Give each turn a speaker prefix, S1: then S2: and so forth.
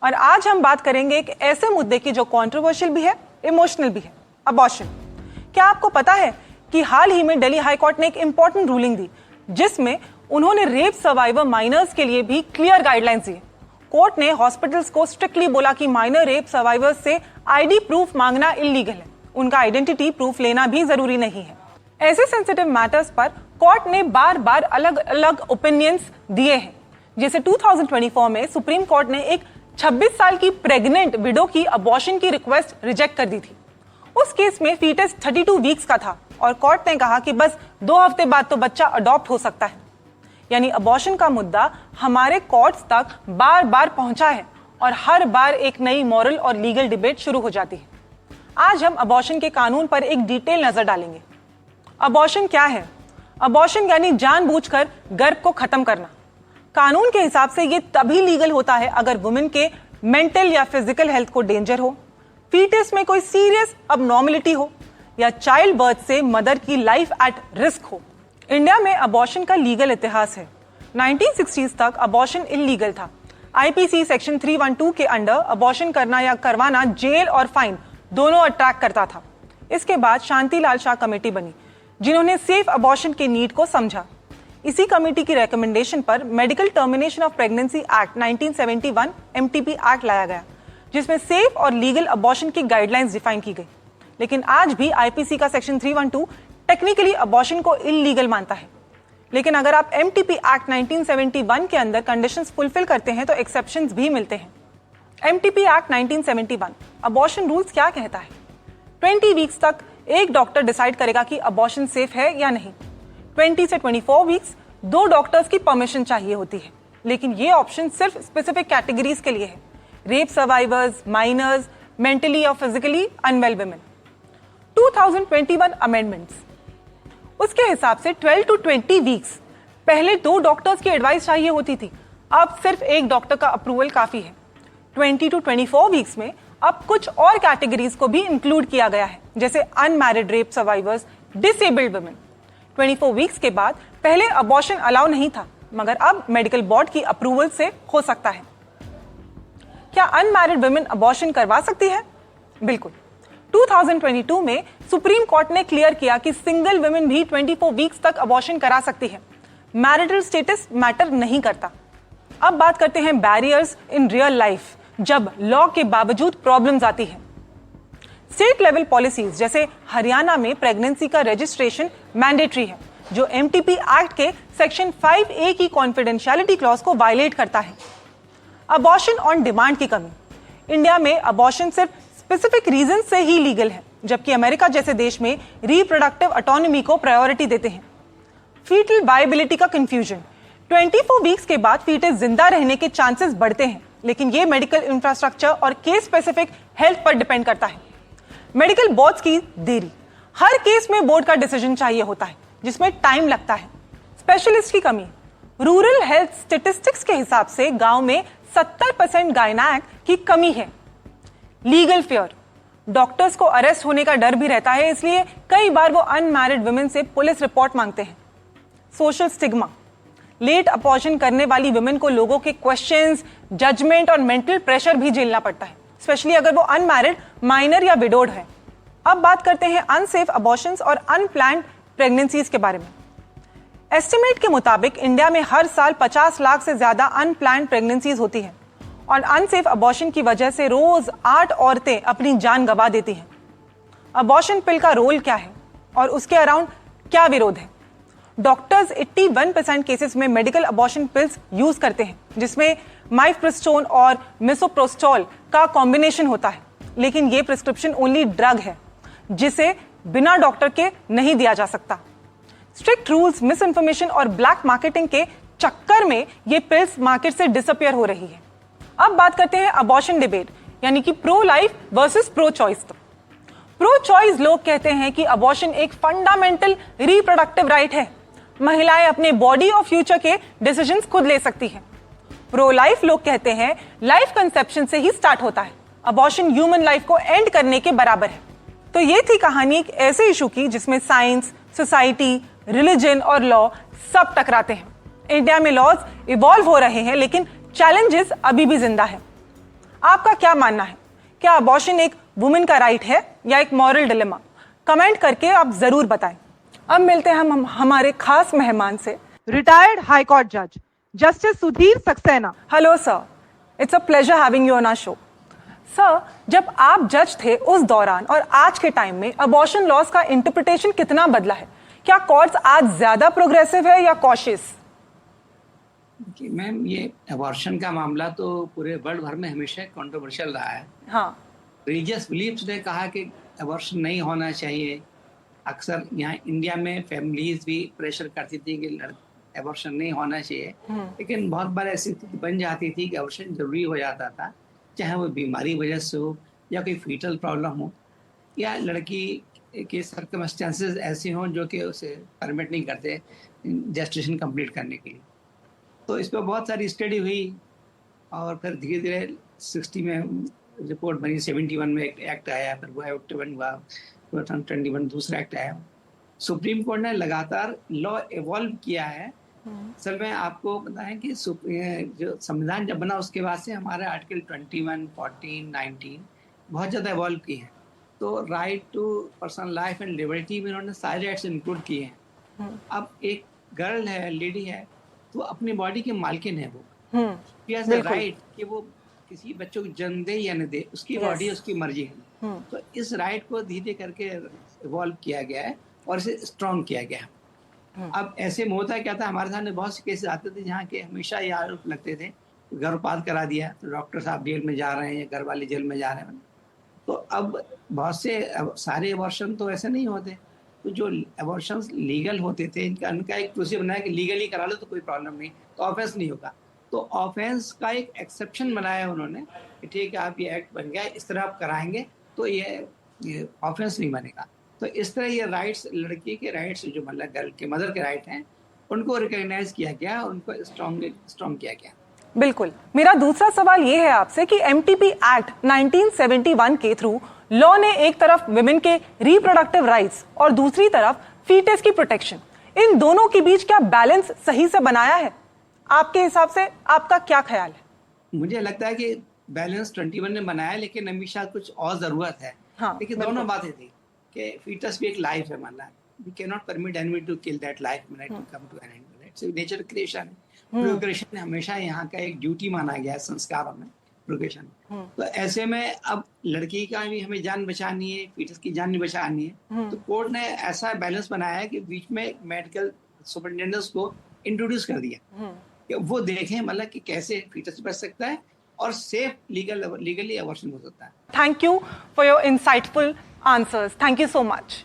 S1: और आज हम बात करेंगे एक ऐसे मुद्दे की जो कंट्रोवर्शियल भी है, इमोशनल भी है, अबॉर्शन। क्या आपको पता है कि हाल ही में दिल्ली हाई कोर्ट ने एक इंपॉर्टेंट रूलिंग दी जिसमें उन्होंने रेप सर्वाइवर माइनर्स के लिए भी क्लियर गाइडलाइंस दिए। कोर्ट ने हॉस्पिटल्स को स्ट्रिक्टली बोला कि माइनर रेप सर्वाइवर्स से आईडी प्रूफ मांगना इलीगल है, उनका आइडेंटिटी प्रूफ लेना भी जरूरी नहीं है। ऐसे सेंसिटिव मैटर्स पर कोर्ट ने बार बार अलग अलग ओपिनियंस दिए हैं। जैसे 2024 में सुप्रीम कोर्ट ने एक 26 साल की प्रेग्नेंट विडो की अबॉर्शन की रिक्वेस्ट रिजेक्ट कर दी थी। उस केस में फीटस 32 वीक्स का था और कोर्ट ने कहा कि बस 2 हफ्ते बाद तो बच्चा अडॉप्ट हो सकता है। यानी अबॉर्शन का मुद्दा हमारे कोर्ट्स तक बार बार पहुंचा है और हर बार एक नई मॉरल और लीगल डिबेट शुरू हो जाती है। आज हम अबॉर्शन के कानून पर एक डिटेल नजर डालेंगे। अबॉर्शन क्या है? अबॉर्शन यानी जानबूझकर गर्भ को खत्म करना। कानून के हिसाब से ये तभी लीगल होता है अगर वुमेन के मेंटल या फिजिकल हेल्थ को डेंजर हो, फीटस में कोई सीरियस अबनॉर्मलिटी हो या चाइल्ड बर्थ से मदर की लाइफ एट रिस्क हो। इंडिया में अबॉर्शन का लीगल इतिहास है। 1960s तक अबॉर्शन इलीगल था। आईपीसी सेक्शन 312 के अंडर अबॉर्शन करना या करवाना जेल और फाइन दोनों अट्रैक्ट करता था। इसके बाद शांति लाल शाह कमेटी बनी जिन्होंने सेफ अबॉर्शन के नीड को समझा। इसी कमेटी की रिकमेंडेशन पर medical termination of pregnancy act 1971 MTP act लाया गया जिसमें सेफ और लीगल अबॉर्शन की गाइडलाइंस डिफाइन की गई। लेकिन आज भी आईपीसी का सेक्शन 312 टेक्निकली अबॉर्शन को इलीगल मानता है। लेकिन अगर आप एमटीपी एक्ट 1971 के अंदर कंडीशंस फुलफिल करते हैं तो एक्सेप्शंस भी मिलते हैं। एमटीपी एक्ट 1971 अबॉर्शन रूल्स क्या कहता है? 20 वीक्स तक एक डॉक्टर डिसाइड करेगा कि अबॉर्शन सेफ है या नहीं। 20 से 24 वीक्स 2 डॉक्टर्स की परमिशन चाहिए होती है। लेकिन ये ऑप्शन सिर्फ स्पेसिफिक कैटेगरीज के लिए है: रेप सर्वाइवर्स, माइनर्स, मेंटली और फिजिकली अनवेल वुमेन। 2021 अमेंडमेंट्स, उसके हिसाब से 12 to 20 वीक्स पहले 2 डॉक्टर्स की एडवाइस चाहिए होती थी, अब सिर्फ एक डॉक्टर का अप्रूवल काफी है। 20 to 24 वीक्स में अब कुछ और कैटेगरीज को भी इंक्लूड किया गया है, जैसे unmarried rape survivors, disabled women. 24 weeks के बाद पहले अबॉर्शन अलाउ नहीं था, मगर अब मेडिकल बोर्ड की अप्रूवल से हो सकता है। क्या अनमैरिड वुमेन अबॉर्शन करवा सकती है? बिल्कुल। 2022 में सुप्रीम कोर्ट ने क्लियर किया कि सिंगल वुमेन भी 24 वीक्स तक अबॉर्शन करा सकती है। मैरिटल स्टेटस मैटर नहीं करता। अब बात करते हैं बैरियर्स इन रियल लाइफ, जब लॉ के बावजूद प्रॉब्लम्स आती है। स्टेट लेवल पॉलिसीज जैसे हरियाणा में प्रेगनेंसी का रजिस्ट्रेशन मैंडेटरी है, जो एमटीपी एक्ट के सेक्शन 5A की कॉन्फिडेंशियलिटी क्लॉज को वायलेट करता है। अबॉर्शन ऑन डिमांड की कमी। इंडिया में अबॉर्शन सिर्फ स्पेसिफिक रीजन से ही लीगल है, जबकि अमेरिका जैसे देश में रिप्रोडक्टिव ऑटोनॉमी को प्रायोरिटी देते हैं। फीटल वायबिलिटी का कंफ्यूजन। 24 वीक्स के बाद फीटस जिंदा रहने के चांसेस बढ़ते हैं, लेकिन ये मेडिकल इंफ्रास्ट्रक्चर और केस स्पेसिफिक हेल्थ पर डिपेंड करता है। मेडिकल बोर्ड्स की देरी। हर केस में बोर्ड का डिसीजन चाहिए होता है, जिसमें टाइम लगता है। स्पेशलिस्ट की कमी। रूरल हेल्थ स्टेटिस्टिक्स के हिसाब से गांव में 70% गायनेक की कमी है। Legal fair. डॉक्टर्स को अरेस्ट होने का डर भी रहता है, इसलिए कई बार वो अनमैरिड वुमेन से पुलिस रिपोर्ट मांगते हैं। Social stigma. लेट अबॉर्शन करने वाली वुमेन को लोगों के क्वेश्चंस, जजमेंट और मेंटल प्रेशर भी झेलना पड़ता है, स्पेशली अगर वो अनमैरिड, माइनर या विडोड है। अब बात करते हैं अनसेफ अबॉर्शंस और अनप्लान्ड प्रेगनेंसीज के बारे में। एस्टिमेट के मुताबिक इंडिया में हर साल 50 लाख से ज्यादा अनप्लान्ड प्रेगनेंसीज होती हैं और अनसेफ अबॉर्शन की वजह से रोज 8 औरतें अपनी जान गंवा देती हैं। अबॉर्शन पिल का रोल क्या है और उसके अराउंड क्या विरोध है? डॉक्टर्स 81% केसेस में मेडिकल अबॉर्शन पिल्स यूज करते हैं, जिसमें माइफ्प्रोस्टोन और मिसोप्रोस्टोल का कॉम्बिनेशन होता है, लेकिन ये प्रिस्क्रिप्शन ओनली ड्रग है जिसे बिना डॉक्टर के नहीं दिया जा सकता। स्ट्रिक्ट रूल्स, मिस इन्फॉर्मेशन और ब्लैक मार्केटिंग के चक्कर में ये पिल्स मार्केट से डिसअपियर हो रही है। अब बात करते हैं अबॉर्शन डिबेट, यानी कि pro life versus pro choice. Pro choice लोग कहते हैं कि अबॉर्शन एक फंडामेंटल रिप्रोडक्टिव राइट है, महिलाएं अपने बॉडी और फ्यूचर के डिसीजंस खुद ले सकती हैं। प्रो लाइफ लोग कहते हैं लाइफ कंसेप्शन से ही स्टार्ट होता है, अबॉर्शन ह्यूमन लाइफ को एंड करने के बराबर है। तो ये थी कहानी एक ऐसे इशू की जिसमें साइंस, सोसाइटी, रिलीजन और लॉ सब टकराते हैं। इंडिया में लॉज इवॉल्व हो रहे हैं, लेकिन चैलेंजेस अभी भी जिंदा है। आपका क्या मानना है? क्या अबॉर्शन एक वुमेन का राइट है या एक मॉरल डिलेमा? कमेंट करके आप जरूर बताएं। अब मिलते हैं हम हमारे खास मेहमान से, रिटायर्ड हाई कोर्ट जज justice Sudhir Saxena. Hello sir, it's a pleasure having you on our show. Sir, जब आप जज थे उस दौरान और आज के टाइम में अबॉर्शन लॉज का इंटरप्रिटेशन कितना बदला है? क्या कोर्ट्स आज ज्यादा प्रोग्रेसिव है या कॉशियस?
S2: मैम, ये अबॉर्शन का मामला तो पूरे वर्ल्ड भर में हमेशा कंट्रोवर्शियल रहा है।
S1: हाँ,
S2: रिलीजियस बिलीफ्स ने कहा कि अबॉर्शन नहीं होना चाहिए। अक्सर यहाँ इंडिया में फैमिलीज भी प्रेशर करती थी कि अबॉर्शन नहीं होना चाहिए, लेकिन बहुत बार ऐसी स्थिति बन जाती थी कि अबॉर्शन जरूरी हो जाता था, चाहे वो बीमारी वजह से हो या कोई फीटल प्रॉब्लम हो या लड़की के सर्कमस्टेंसेस ऐसे हों जो कि उसे परमिट नहीं करते जेस्टेशन कंप्लीट करने के लिए। तो इस पर बहुत सारी स्टडी हुई और फिर धीरे धीरे 60 में रिपोर्ट बनी, 71 में एक एक्ट आया, फिर वो 81 हुआ, 2021 दूसरा एक्ट आया। सुप्रीम कोर्ट ने लगातार लॉ इवॉल्व किया है। असल में आपको पता है कि जो संविधान जब बना उसके बाद से हमारे आर्टिकल 21, 14, 19 बहुत ज़्यादा इवॉल्व किए हैं। तो right to personal life and liberty में उन्होंने सारे राइट्स इंक्लूड किए हैं। अब एक गर्ल है, लेडी है, तो अपनी बॉडी के मालकिन है वो, राइट कि वो किसी बच्चों को जन्म दे या न दे, उसकी बॉडी उसकी मर्जी है। तो इस राइट को धीरे करके इवॉल्व किया गया है और इसे स्ट्रॉन्ग किया गया है। अब ऐसे में होता क्या था, हमारे सामने बहुत से केसेस आते थे जहाँ के हमेशा ये आरोप लगते थे गर्भपात करा दिया तो डॉक्टर साहब जेल में जा रहे हैं या घर वाले जेल में जा रहे हैं। तो अब बहुत से सारे अबॉर्शन तो ऐसे नहीं होते, तो जो अबॉर्शन लीगल होते थे इनका एक प्रोसीजर बनाया कि लीगली करा लो तो कोई प्रॉब्लम नहीं, तो ऑफेंस नहीं होगा। तो ऑफेंस का एक एक्सेप्शन बनाया उन्होंने कि ठीक है, आप ये एक्ट बन गया, इस तरह आप कराएंगे तो ये ऑफेंस नहीं बनेगा। तो इस तरह ये राइट्स, लड़की के राइट्स जो मतलब गर्ल के मदर के राइट हैं, उनको रिकॉग्नाइज किया गया, उनको स्ट्रॉन्ग किया गया।
S1: बिल्कुल। मेरा दूसरा सवाल ये है आपसे कि एमटीपी एक्ट 1971 के थ्रू लॉ ने एक तरफ विमेन के रिप्रोडक्टिव राइट्स और दूसरी तरफ फीटस की प्रोटेक्शन, इन दोनों के बीच क्या बैलेंस सही से बनाया है? आपके हिसाब से आपका क्या ख्याल है?
S2: मुझे लगता है कि बैलेंस 21 ने बनाया, लेकिन अभी शायद कुछ और जरूरत है।
S1: हाँ,
S2: लेकिन दोनों बातें थी कि फीटस भी एक लाइफ है, मान ला we can not permit enemy to kill that life when it come to an end. It's nature creation है। प्रोक्रिएशन हमेशा यहाँ का एक ड्यूटी माना गया है संस्कारों में, प्रोक्रिएशन। तो ऐसे में अब लड़की का भी हमें जान बचानी है, फीटस की जान नहीं बचानी है, तो कोर्ट ने ऐसा बैलेंस बनाया है कि बीच में मेडिकल सुपरिटेंडेंट्स को इंट्रोड्यूस कर दिया कि वो देखें मतलब कि कैसे फीटस बच सकता है और सेफ लीगली अबॉर्शन हो सकता है।
S1: Thank you for your insightful answers. Thank you so much.